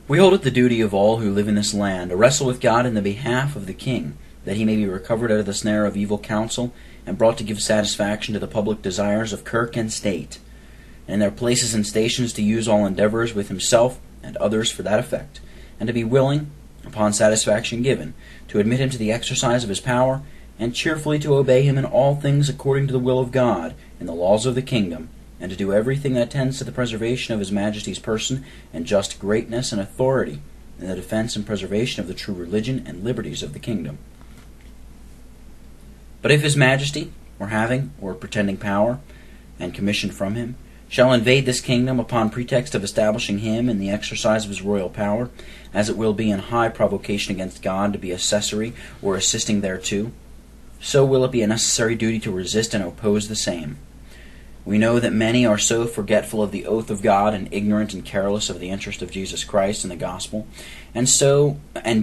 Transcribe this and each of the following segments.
We hold it the duty of all who live in this land to wrestle with God in the behalf of the king, that he may be recovered out of the snare of evil counsel, and brought to give satisfaction to the public desires of Kirk and State, and in their places and stations to use all endeavors with himself and others for that effect, and to be willing, upon satisfaction given, to admit him to the exercise of his power, and cheerfully to obey him in all things according to the will of God, in the laws of the kingdom, and to do everything that tends to the preservation of his Majesty's person and just greatness and authority, in the defense and preservation of the true religion and liberties of the kingdom. But if his Majesty, or having, or pretending power, and commission from him, shall invade this kingdom upon pretext of establishing him in the exercise of his royal power, as it will be in high provocation against God to be accessory or assisting thereto, so will it be a necessary duty to resist and oppose the same. We know that many are so forgetful of the oath of God and ignorant and careless of the interest of Jesus Christ and the gospel, and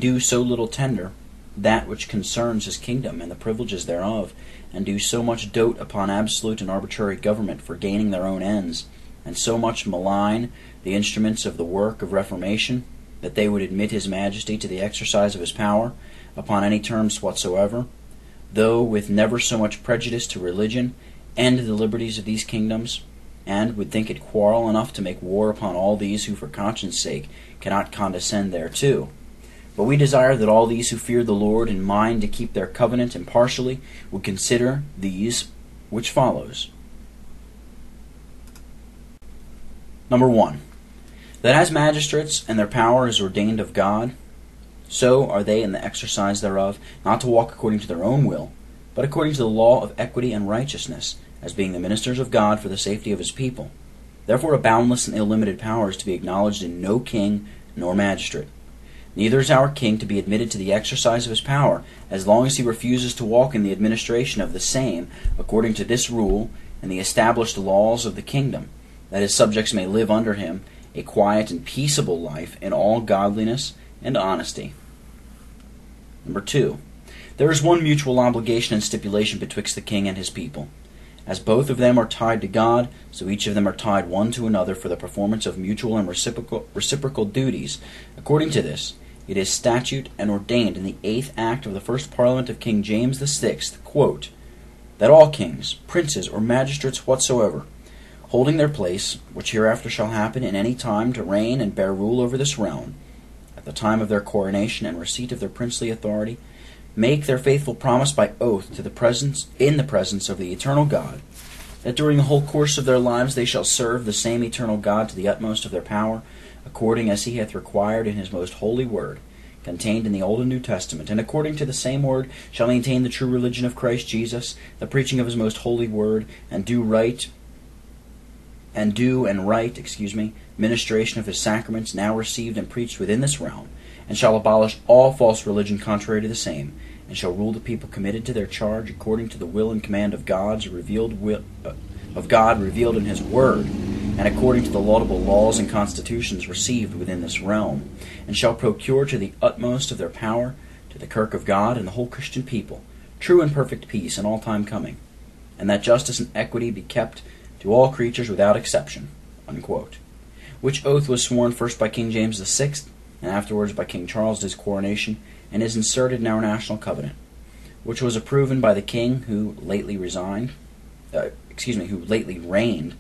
do so little tender that which concerns his kingdom and the privileges thereof, and do so much dote upon absolute and arbitrary government for gaining their own ends, and so much malign the instruments of the work of reformation, that they would admit his Majesty to the exercise of his power upon any terms whatsoever, though with never so much prejudice to religion and the liberties of these kingdoms, and would think it quarrel enough to make war upon all these who for conscience sake cannot condescend thereto. But we desire that all these who fear the Lord and mind to keep their covenant impartially would consider these which follows. Number 1. That as magistrates and their power is ordained of God, so are they in the exercise thereof, not to walk according to their own will, but according to the law of equity and righteousness, as being the ministers of God for the safety of his people. Therefore a boundless and illimited power is to be acknowledged in no king nor magistrate. Neither is our king to be admitted to the exercise of his power, as long as he refuses to walk in the administration of the same, according to this rule and the established laws of the kingdom, that his subjects may live under him a quiet and peaceable life in all godliness and honesty. Number 2. There is one mutual obligation and stipulation betwixt the king and his people. As both of them are tied to God, so each of them are tied one to another for the performance of mutual and reciprocal duties. According to this, it is statute and ordained in the 8th Act of the First Parliament of King James VI, quote, that all kings, princes, or magistrates whatsoever, holding their place, which hereafter shall happen in any time to reign and bear rule over this realm, at the time of their coronation and receipt of their princely authority, make their faithful promise by oath in the presence of the eternal God, that during the whole course of their lives they shall serve the same eternal God to the utmost of their power, according as he hath required in his most holy word, contained in the Old and New Testament, and according to the same word shall maintain the true religion of Christ Jesus, the preaching of his most holy word, and do and right ministration of his sacraments now received and preached within this realm, and shall abolish all false religion contrary to the same, and shall rule the people committed to their charge according to the will and command of God revealed in his word, and according to the laudable laws and constitutions received within this realm, and shall procure to the utmost of their power to the Kirk of God and the whole Christian people true and perfect peace in all time coming, and that justice and equity be kept to all creatures without exception, unquote. Which oath was sworn first by King James VI, and afterwards by King Charles at his coronation, and is inserted in our national covenant, which was approved by the king who lately reigned.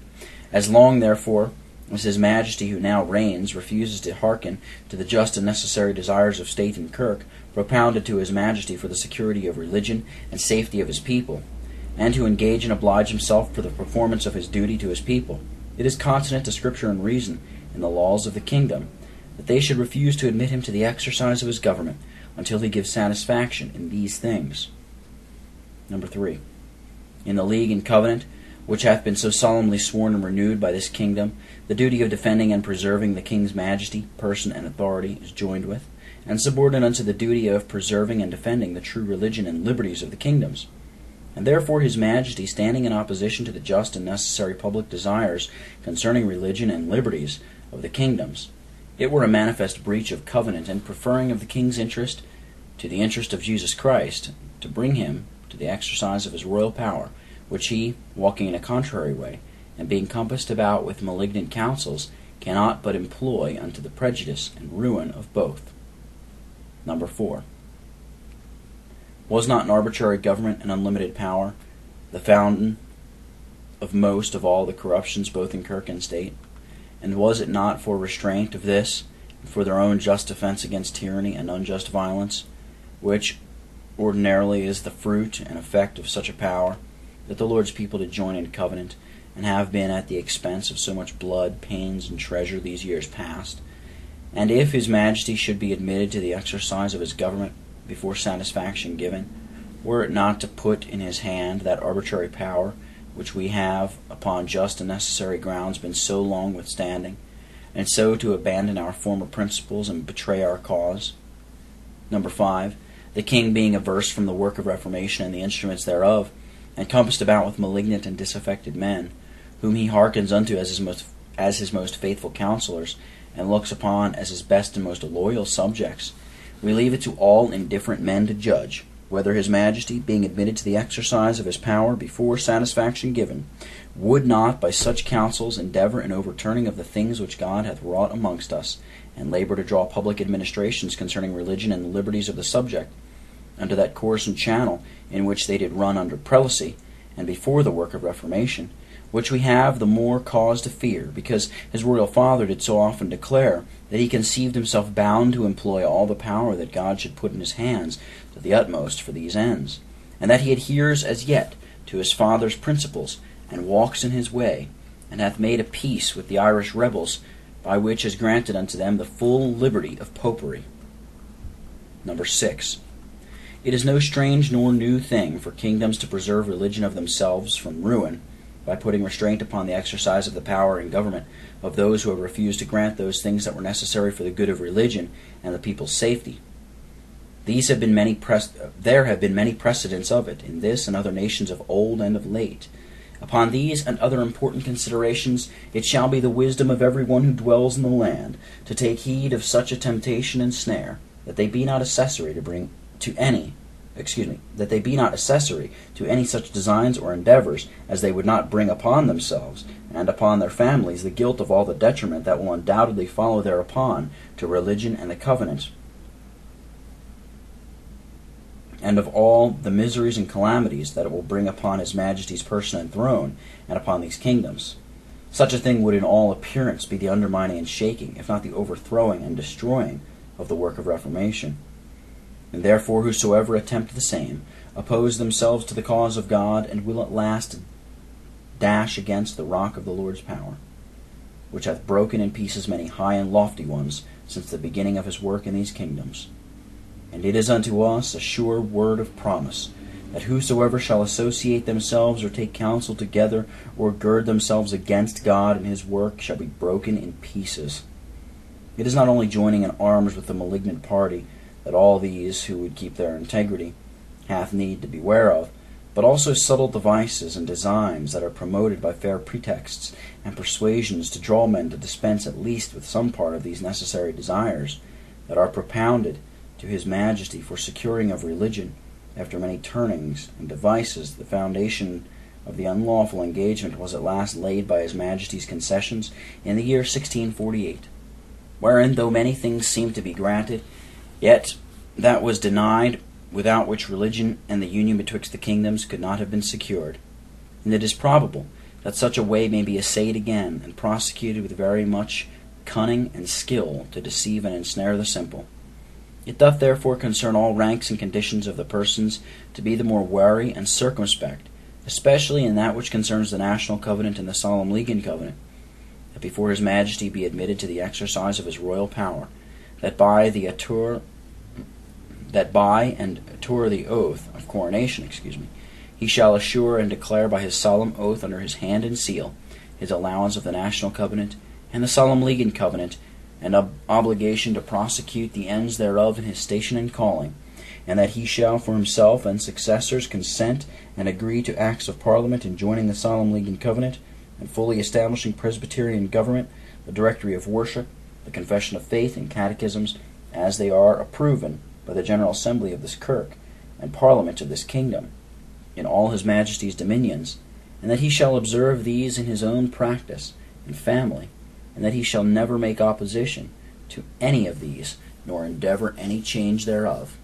As long, therefore, as his Majesty who now reigns refuses to hearken to the just and necessary desires of state and kirk, propounded to his Majesty for the security of religion and safety of his people, and to engage and oblige himself for the performance of his duty to his people, it is consonant to Scripture and reason in the laws of the kingdom, that they should refuse to admit him to the exercise of his government until he gives satisfaction in these things. Number 3. In the league and covenant, which hath been so solemnly sworn and renewed by this kingdom, the duty of defending and preserving the king's majesty, person, and authority is joined with, and subordinate unto the duty of preserving and defending the true religion and liberties of the kingdoms. And therefore his Majesty, standing in opposition to the just and necessary public desires concerning religion and liberties of the kingdoms, it were a manifest breach of covenant and preferring of the king's interest to the interest of Jesus Christ, to bring him to the exercise of his royal power, which he, walking in a contrary way, and being compassed about with malignant counsels, cannot but employ unto the prejudice and ruin of both. Number 4. Was not an arbitrary government and unlimited power the fountain of most of all the corruptions both in Kirk and State? And was it not for restraint of this, and for their own just defense against tyranny and unjust violence, which ordinarily is the fruit and effect of such a power, that the Lord's people did join in covenant, and have been at the expense of so much blood, pains, and treasure these years past? And if his majesty should be admitted to the exercise of his government before satisfaction given, were it not to put in his hand that arbitrary power which we have, upon just and necessary grounds, been so long withstanding, and so to abandon our former principles and betray our cause? Number 5. The king being averse from the work of reformation and the instruments thereof, and compassed about with malignant and disaffected men, whom he hearkens unto as his most faithful counselors, and looks upon as his best and most loyal subjects, we leave it to all indifferent men to judge whether his majesty, being admitted to the exercise of his power before satisfaction given, would not by such counsels endeavor in overturning of the things which God hath wrought amongst us, and labor to draw public administrations concerning religion and the liberties of the subject, unto that course and channel in which they did run under prelacy, and before the work of reformation, which we have the more cause to fear, because his royal father did so often declare that he conceived himself bound to employ all the power that God should put in his hands to the utmost for these ends, and that he adheres as yet to his father's principles, and walks in his way, and hath made a peace with the Irish rebels, by which is granted unto them the full liberty of popery. Number 6. It is no strange nor new thing for kingdoms to preserve religion of themselves from ruin, by putting restraint upon the exercise of the power and government of those who have refused to grant those things that were necessary for the good of religion and the people's safety. There have been many precedents of it in this and other nations of old and of late. Upon these and other important considerations it shall be the wisdom of every one who dwells in the land to take heed of such a temptation and snare, that they be not accessory to any such designs or endeavors as they would not bring upon themselves and upon their families the guilt of all the detriment that will undoubtedly follow thereupon to religion and the covenant, and of all the miseries and calamities that it will bring upon his majesty's person and throne, and upon these kingdoms. Such a thing would in all appearance be the undermining and shaking, if not the overthrowing and destroying, of the work of reformation. And therefore whosoever attempt the same oppose themselves to the cause of God, and will at last dash against the rock of the Lord's power, which hath broken in pieces many high and lofty ones since the beginning of his work in these kingdoms. And it is unto us a sure word of promise, that whosoever shall associate themselves or take counsel together or gird themselves against God and his work shall be broken in pieces. It is not only joining in arms with the malignant party that all these who would keep their integrity hath need to beware of, but also subtle devices and designs that are promoted by fair pretexts and persuasions to draw men to dispense at least with some part of these necessary desires that are propounded to his majesty for securing of religion. After many turnings and devices, the foundation of the unlawful engagement was at last laid by his majesty's concessions in the year 1648, wherein, though many things seemed to be granted, yet that was denied without which religion and the union betwixt the kingdoms could not have been secured. And it is probable that such a way may be essayed again, and prosecuted with very much cunning and skill to deceive and ensnare the simple. It doth therefore concern all ranks and conditions of the persons to be the more wary and circumspect, especially in that which concerns the national covenant and the solemn league and covenant, that before his majesty be admitted to the exercise of his royal power, that by and attore the oath of coronation, he shall assure and declare by his solemn oath under his hand and seal his allowance of the national covenant and the solemn league and covenant, and obligation to prosecute the ends thereof in his station and calling, and that he shall for himself and successors consent and agree to acts of Parliament in joining the solemn league and covenant, and fully establishing Presbyterian government, the directory of worship, the confession of faith, and catechisms, as they are approven by the General Assembly of this Kirk and Parliament of this kingdom, in all his majesty's dominions, and that he shall observe these in his own practice and family, and that he shall never make opposition to any of these, nor endeavor any change thereof.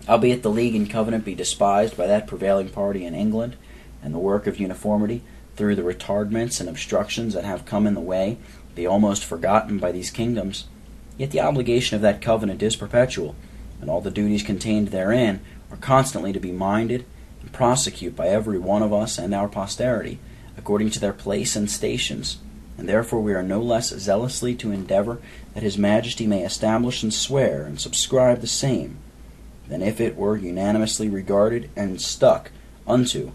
Albeit the league and covenant be despised by that prevailing party in England, and the work of uniformity, through the retardments and obstructions that have come in the way, be almost forgotten by these kingdoms, yet the obligation of that covenant is perpetual, and all the duties contained therein are constantly to be minded and prosecute by every one of us and our posterity, according to their place and stations, and therefore we are no less zealously to endeavor that his Majesty may establish and swear and subscribe the same, than if it were unanimously regarded and stuck unto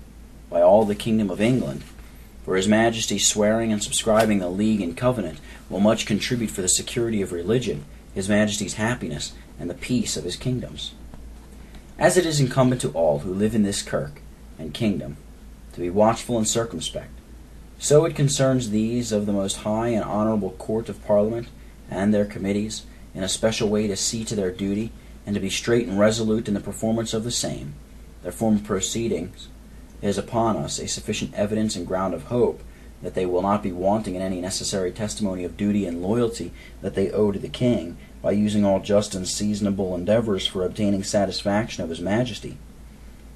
by all the kingdom of England. For his Majesty swearing and subscribing the league and covenant will much contribute for the security of religion, his Majesty's happiness, and the peace of his kingdoms. As it is incumbent to all who live in this kirk and kingdom to be watchful and circumspect, so it concerns these of the most high and honorable court of Parliament and their committees in a special way to see to their duty, and to be straight and resolute in the performance of the same. Their former proceedings is upon us a sufficient evidence and ground of hope that they will not be wanting in any necessary testimony of duty and loyalty that they owe to the king, by using all just and seasonable endeavors for obtaining satisfaction of his Majesty,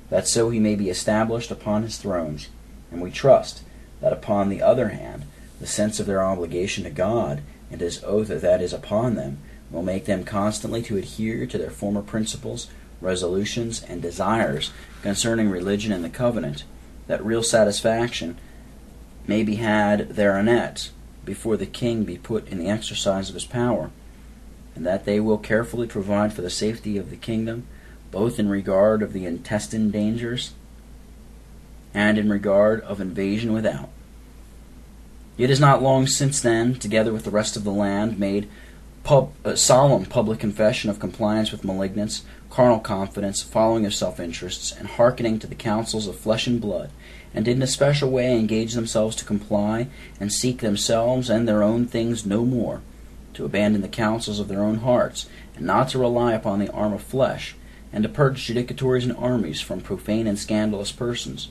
that so he may be established upon his thrones. And we trust that upon the other hand, the sense of their obligation to God, and his oath that is upon them, will make them constantly to adhere to their former principles, resolutions, and desires concerning religion and the covenant, that real satisfaction may be had thereanent before the king be put in the exercise of his power, and that they will carefully provide for the safety of the kingdom, both in regard of the intestine dangers and in regard of invasion without. It is not long since then, together with the rest of the land, made solemn public confession of compliance with malignants, carnal confidence, following of self-interests, and hearkening to the counsels of flesh and blood, and did in a special way engage themselves to comply, and seek themselves and their own things no more, to abandon the counsels of their own hearts, and not to rely upon the arm of flesh, and to purge judicatories and armies from profane and scandalous persons.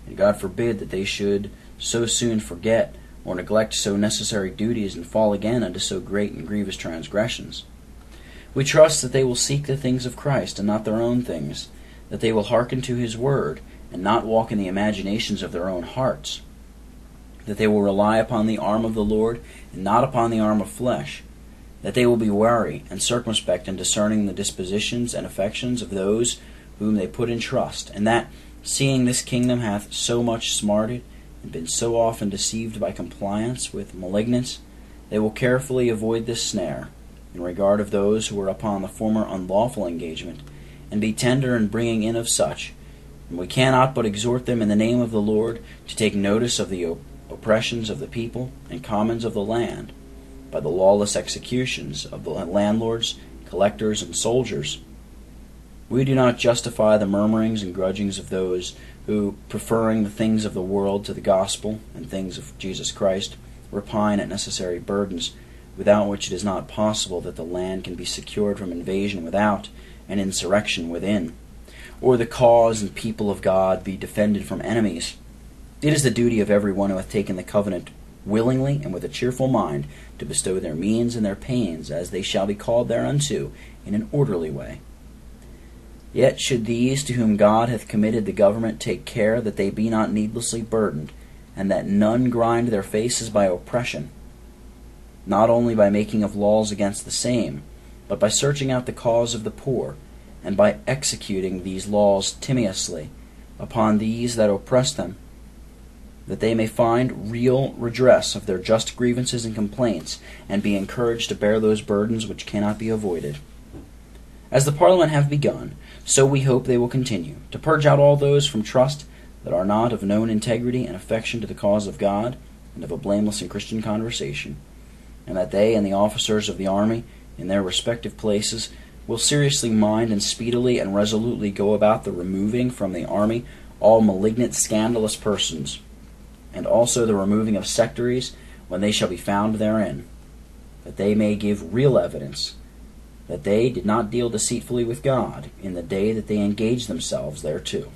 And God forbid that they should so soon forget or neglect so necessary duties, and fall again unto so great and grievous transgressions. We trust that they will seek the things of Christ, and not their own things, that they will hearken to his word, and not walk in the imaginations of their own hearts, that they will rely upon the arm of the Lord, and not upon the arm of flesh, that they will be wary and circumspect in discerning the dispositions and affections of those whom they put in trust, and that, seeing this kingdom hath so much smarted, and been so often deceived by compliance with malignants, they will carefully avoid this snare, in regard of those who were upon the former unlawful engagement, and be tender in bringing in of such. And we cannot but exhort them in the name of the Lord to take notice of the oppressions of the people and commons of the land, by the lawless executions of the landlords, collectors, and soldiers. We do not justify the murmurings and grudgings of those who, preferring the things of the world to the gospel and things of Jesus Christ, repine at necessary burdens, without which it is not possible that the land can be secured from invasion without and insurrection within, or the cause and people of God be defended from enemies. It is the duty of every one who hath taken the covenant willingly and with a cheerful mind to bestow their means and their pains, as they shall be called thereunto, in an orderly way. Yet should these to whom God hath committed the government take care that they be not needlessly burdened, and that none grind their faces by oppression, not only by making of laws against the same, but by searching out the cause of the poor, and by executing these laws timorously upon these that oppress them, that they may find real redress of their just grievances and complaints, and be encouraged to bear those burdens which cannot be avoided. As the Parliament have begun, so we hope they will continue, to purge out all those from trust that are not of known integrity and affection to the cause of God, and of a blameless and Christian conversation, and that they and the officers of the army, in their respective places, will seriously mind and speedily and resolutely go about the removing from the army all malignant scandalous persons, and also the removing of sectaries when they shall be found therein, that they may give real evidence that they did not deal deceitfully with God in the day that they engaged themselves thereto.